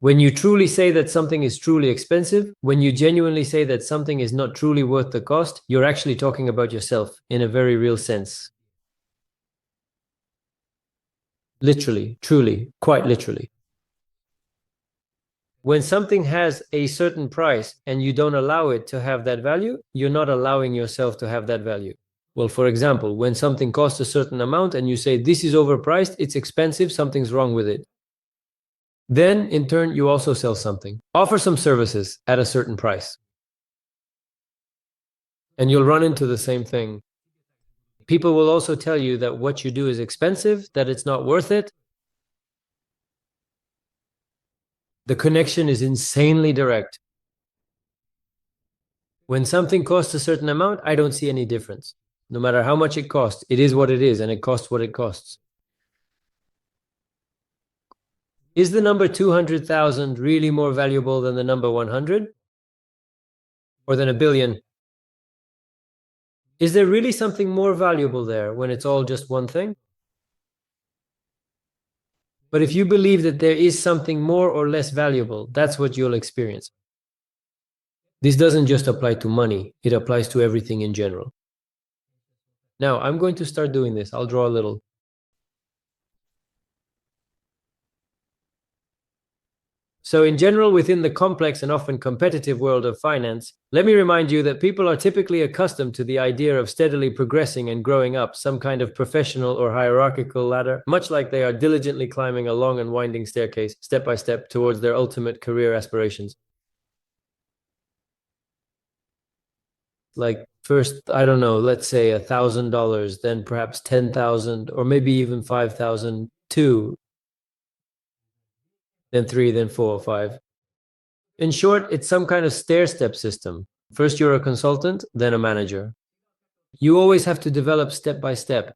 When you truly say that something is truly expensive, when you genuinely say that something is not truly worth the cost, you're actually talking about yourself in a very real sense. Literally, truly, quite literally. When something has a certain price and you don't allow it to have that value, you're not allowing yourself to have that value. Well, for example, when something costs a certain amount and you say, this is overpriced, it's expensive, something's wrong with it. Then, in turn, you also sell something. Offer some services at a certain price. And you'll run into the same thing. People will also tell you that what you do is expensive, that it's not worth it. The connection is insanely direct. When something costs a certain amount, I don't see any difference. No matter how much it costs, it is what it is, and it costs what it costs. Is the number 200,000 really more valuable than the number 100? Or than a billion? Is there really something more valuable there when it's all just one thing? But if you believe that there is something more or less valuable, that's what you'll experience. This doesn't just apply to money, it applies to everything in general. Now, I'm going to start doing this. I'll draw a little. So in general, within the complex and often competitive world of finance, let me remind you that people are typically accustomed to the idea of steadily progressing and growing up some kind of professional or hierarchical ladder, much like they are diligently climbing a long and winding staircase, step by step, towards their ultimate career aspirations. Like first, I don't know, let's say $1,000, then perhaps 10,000, or maybe even 5,000, two, then three, then four, five. In short, it's some kind of stair-step system. First, you're a consultant, then a manager. You always have to develop step by step.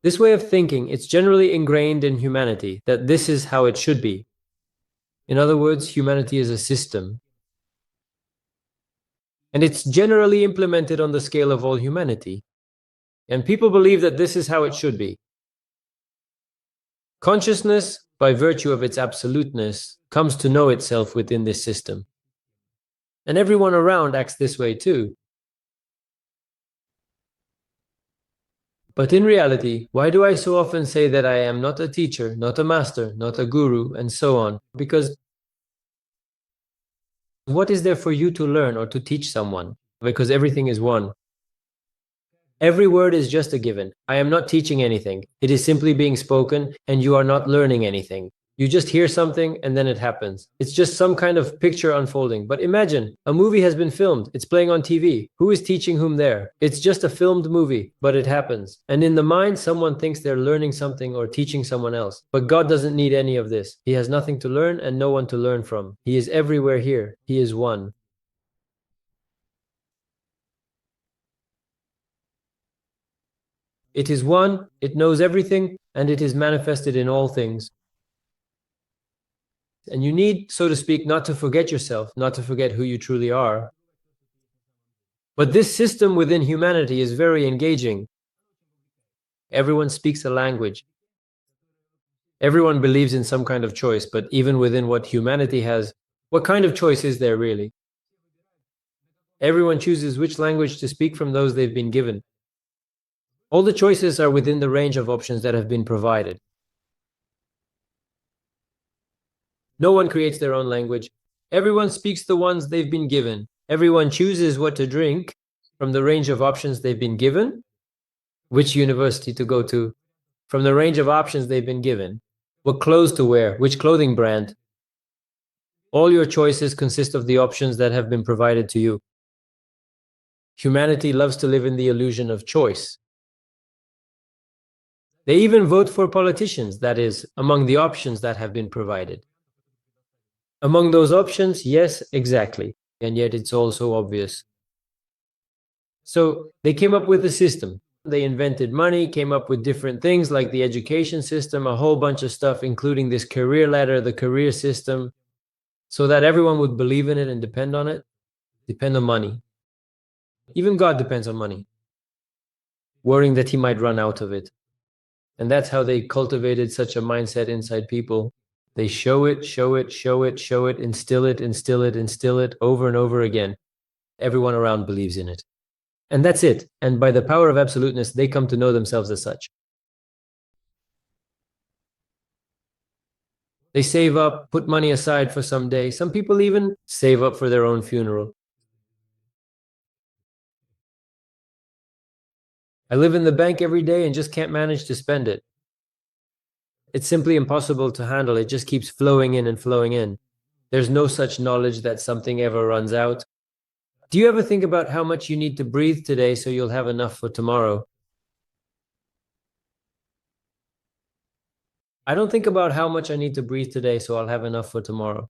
This way of thinking, it's generally ingrained in humanity, that this is how it should be. In other words, humanity is a system. And it's generally implemented on the scale of all humanity. And people believe that this is how it should be. Consciousness, by virtue of its absoluteness, comes to know itself within this system. And everyone around acts this way too. But in reality, why do I so often say that I am not a teacher, not a master, not a guru, and so on? Because what is there for you to learn or to teach someone? Because everything is one. Every word is just a given. I am not teaching anything. It is simply being spoken, and you are not learning anything. You just hear something and then it happens. It's just some kind of picture unfolding. But imagine, a movie has been filmed. It's playing on TV. Who is teaching whom there? It's just a filmed movie, but it happens. And in the mind, someone thinks they're learning something or teaching someone else. But God doesn't need any of this. He has nothing to learn and no one to learn from. He is everywhere here. He is one. It is one, it knows everything, and it is manifested in all things. And you need, so to speak, not to forget yourself, not to forget who you truly are. But this system within humanity is very engaging. Everyone speaks a language. Everyone believes in some kind of choice, but even within what humanity has, what kind of choice is there really? Everyone chooses which language to speak from those they've been given. All the choices are within the range of options that have been provided. No one creates their own language. Everyone speaks the ones they've been given. Everyone chooses what to drink from the range of options they've been given, which university to go to, from the range of options they've been given, what clothes to wear, which clothing brand. All your choices consist of the options that have been provided to you. Humanity loves to live in the illusion of choice. They even vote for politicians, that is, among the options that have been provided. Among those options, yes, exactly. And yet it's also obvious. So they came up with a system. They invented money, came up with different things like the education system, a whole bunch of stuff, including this career ladder, the career system, so that everyone would believe in it and depend on it, depend on money. Even God depends on money, worrying that he might run out of it. And that's how they cultivated such a mindset inside people. They show it, show it, show it, show it, instill it, instill it, instill it over and over again. Everyone around believes in it. And that's it. And by the power of absoluteness, they come to know themselves as such. They save up, put money aside for someday. Some people even save up for their own funeral. I live in the bank every day and just can't manage to spend it. It's simply impossible to handle. It just keeps flowing in and flowing in. There's no such knowledge that something ever runs out. Do you ever think about how much you need to breathe today so you'll have enough for tomorrow? I don't think about how much I need to breathe today so I'll have enough for tomorrow.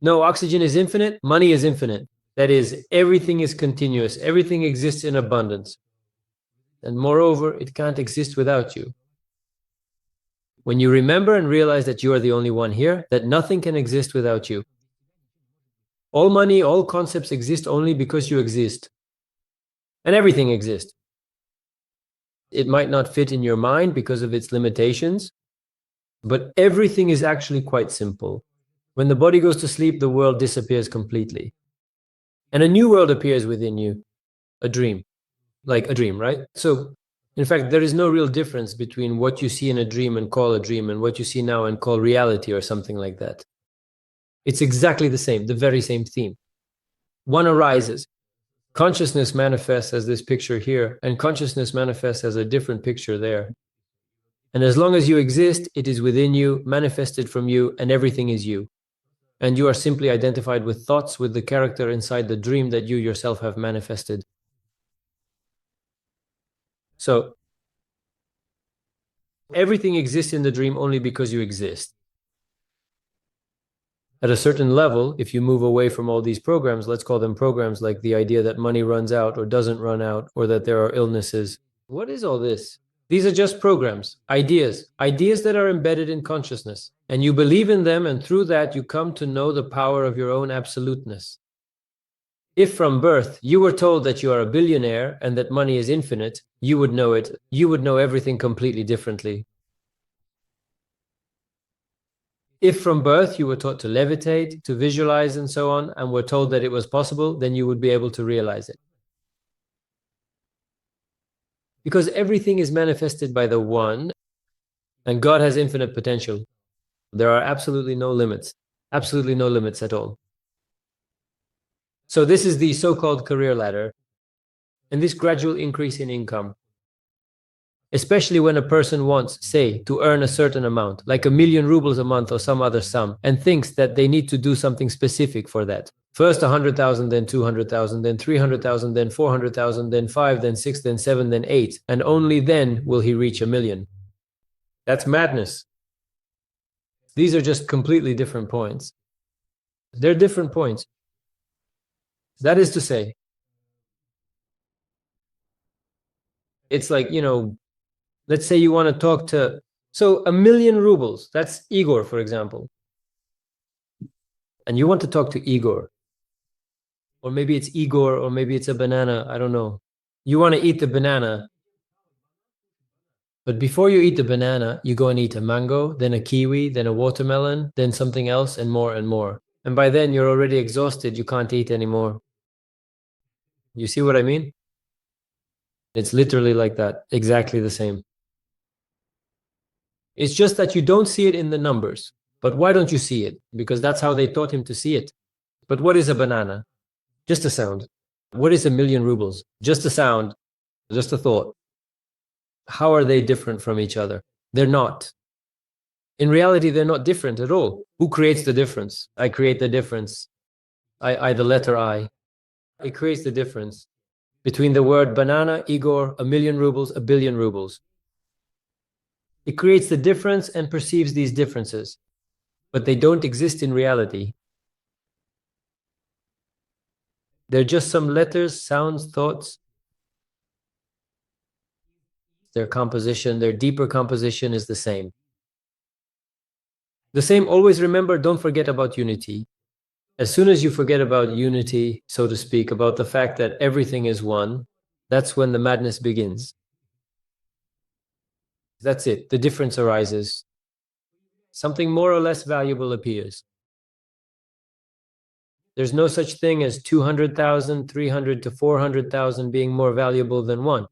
No, oxygen is infinite, money is infinite. That is, everything is continuous, everything exists in abundance. And moreover, it can't exist without you. When you remember and realize that you are the only one here, that nothing can exist without you. All money, all concepts exist only because you exist. And everything exists. It might not fit in your mind because of its limitations, but everything is actually quite simple. When the body goes to sleep, the world disappears completely. And a new world appears within you, a dream, like a dream, right? So, in fact, there is no real difference between what you see in a dream and call a dream and what you see now and call reality or something like that. It's exactly the same, the very same theme. One arises. Consciousness manifests as this picture here, and consciousness manifests as a different picture there. And as long as you exist, it is within you, manifested from you, and everything is you. And you are simply identified with thoughts, with the character inside the dream that you yourself have manifested. So, everything exists in the dream only because you exist. At a certain level, if you move away from all these programs, let's call them programs, like the idea that money runs out or doesn't run out, or that there are illnesses. What is all this? These are just programs, ideas that are embedded in consciousness. And you believe in them, and through that you come to know the power of your own absoluteness. If from birth you were told that you are a billionaire and that money is infinite, you would know it. You would know everything completely differently. If from birth you were taught to levitate, to visualize and so on, and were told that it was possible, then you would be able to realize it. Because everything is manifested by the One, and God has infinite potential. There are absolutely no limits at all. So this is the so-called career ladder, and this gradual increase in income. Especially when a person wants, say, to earn a certain amount, like 1,000,000 rubles a month or some other sum, and thinks that they need to do something specific for that. First 100,000, then 200,000, then 300,000, then 400,000, then 5, then 6, then 7, then 8, and only then will he reach 1,000,000. That's madness. These are just completely different points. They're different points. That is to say, it's like, let's say you want to talk to, so 1,000,000 rubles, that's Igor, for example. And you want to talk to Igor. Or maybe it's Igor, or maybe it's a banana, I don't know. You want to eat the banana. But before you eat the banana, you go and eat a mango, then a kiwi, then a watermelon, then something else, and more and more. And by then you're already exhausted, you can't eat anymore. You see what I mean? It's literally like that, exactly the same. It's just that you don't see it in the numbers. But why don't you see it? Because that's how they taught him to see it. But what is a banana? Just a sound. What is 1,000,000 rubles? Just a sound, just a thought. How are they different from each other? They're not. In reality, they're not different at all. Who creates the difference? I create the difference. The letter I. It creates the difference between the word banana, Igor, 1,000,000 rubles, 1,000,000,000 rubles. It creates the difference and perceives these differences, but they don't exist in reality. They're just some letters, sounds, thoughts. Their composition, their deeper composition is the same. The same, always remember, don't forget about unity. As soon as you forget about unity, so to speak, about the fact that everything is one, that's when the madness begins. That's it. The difference arises. Something more or less valuable appears. There's no such thing as 200,000, 300 to 400,000 being more valuable than one.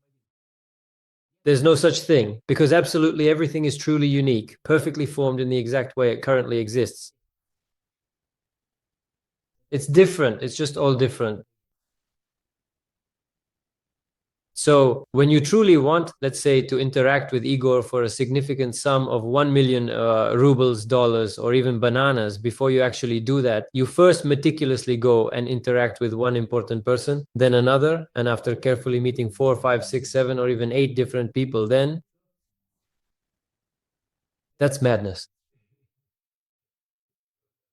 There's no such thing, because absolutely everything is truly unique, perfectly formed in the exact way it currently exists. It's different. It's just all different. So when you truly want, let's say, to interact with Igor for a significant sum of 1 million rubles, dollars, or even bananas, before you actually do that, you first meticulously go and interact with one important person, then another, and after carefully meeting 4, 5, 6, 7, or even 8 different people, then that's madness.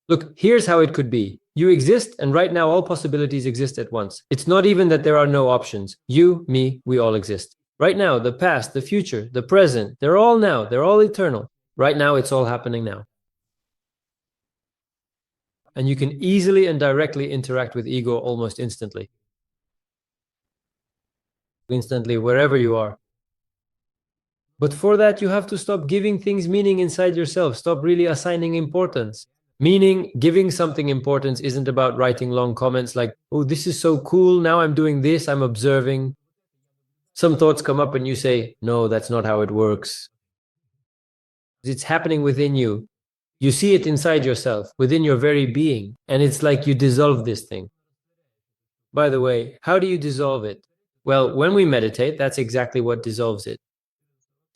Look, here's how it could be. You exist, and right now all possibilities exist at once. It's not even that there are no options. You, me, we all exist. Right now, the past, the future, the present, they're all now. They're all eternal. Right now, it's all happening now. And you can easily and directly interact with ego almost instantly. Instantly, wherever you are. But for that, you have to stop giving things meaning inside yourself. Stop really assigning importance. Meaning, giving something importance isn't about writing long comments like, oh, this is so cool. Now I'm doing this. I'm observing. Some thoughts come up and you say, no, that's not how it works. It's happening within you. You see it inside yourself, within your very being. And it's like you dissolve this thing. By the way, how do you dissolve it? Well, when we meditate, that's exactly what dissolves it.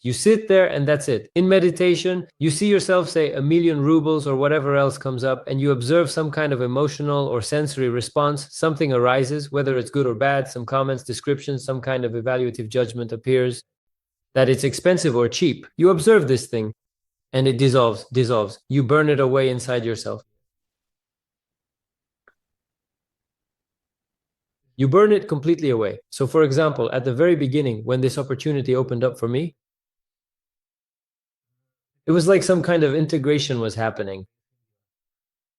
You sit there and that's it. In meditation, you see yourself say 1,000,000 rubles or whatever else comes up, and you observe some kind of emotional or sensory response. Something arises, whether it's good or bad, some comments, descriptions, some kind of evaluative judgment appears, that it's expensive or cheap. You observe this thing and it dissolves. You burn it away inside yourself. You burn it completely away. So for example, at the very beginning, when this opportunity opened up for me, it was like some kind of integration was happening.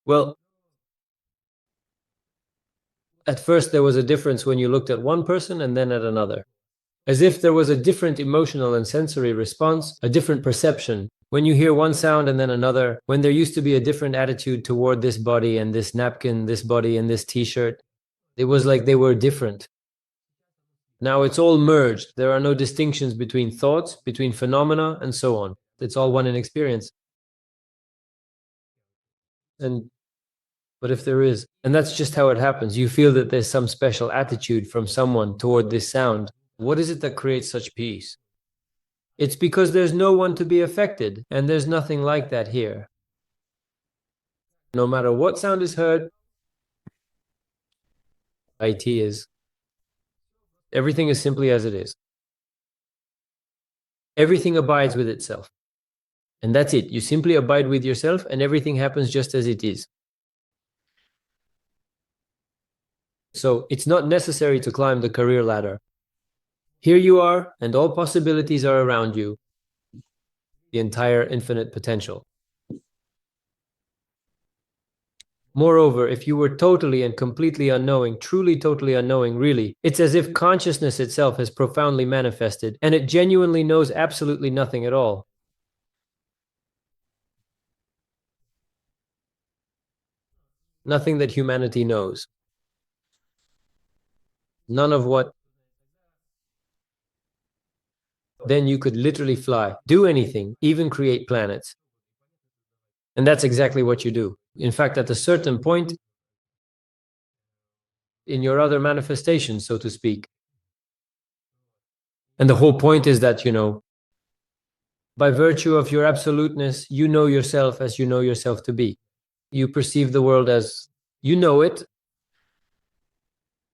Well, at first there was a difference when you looked at one person and then at another. As if there was a different emotional and sensory response, a different perception. When you hear one sound and then another, when there used to be a different attitude toward this body and this napkin, this body and this t-shirt, it was like they were different. Now it's all merged. There are no distinctions between thoughts, between phenomena, and so on. It's all one in experience. But if there is, and that's just how it happens, you feel that there's some special attitude from someone toward this sound. What is it that creates such peace? It's because there's no one to be affected, and there's nothing like that here. No matter what sound is heard, it is. Everything is simply as it is. Everything abides with itself. And that's it. You simply abide with yourself, and everything happens just as it is. So it's not necessary to climb the career ladder. Here you are, and all possibilities are around you. The entire infinite potential. Moreover, if you were totally and completely unknowing, truly totally unknowing, really, it's as if consciousness itself has profoundly manifested, and it genuinely knows absolutely nothing at all. Nothing that humanity knows. None of what. Then you could literally fly, do anything, even create planets. And that's exactly what you do. In fact, at a certain point in your other manifestations, so to speak. And the whole point is that, by virtue of your absoluteness, you know yourself as you know yourself to be. You perceive the world as you know it,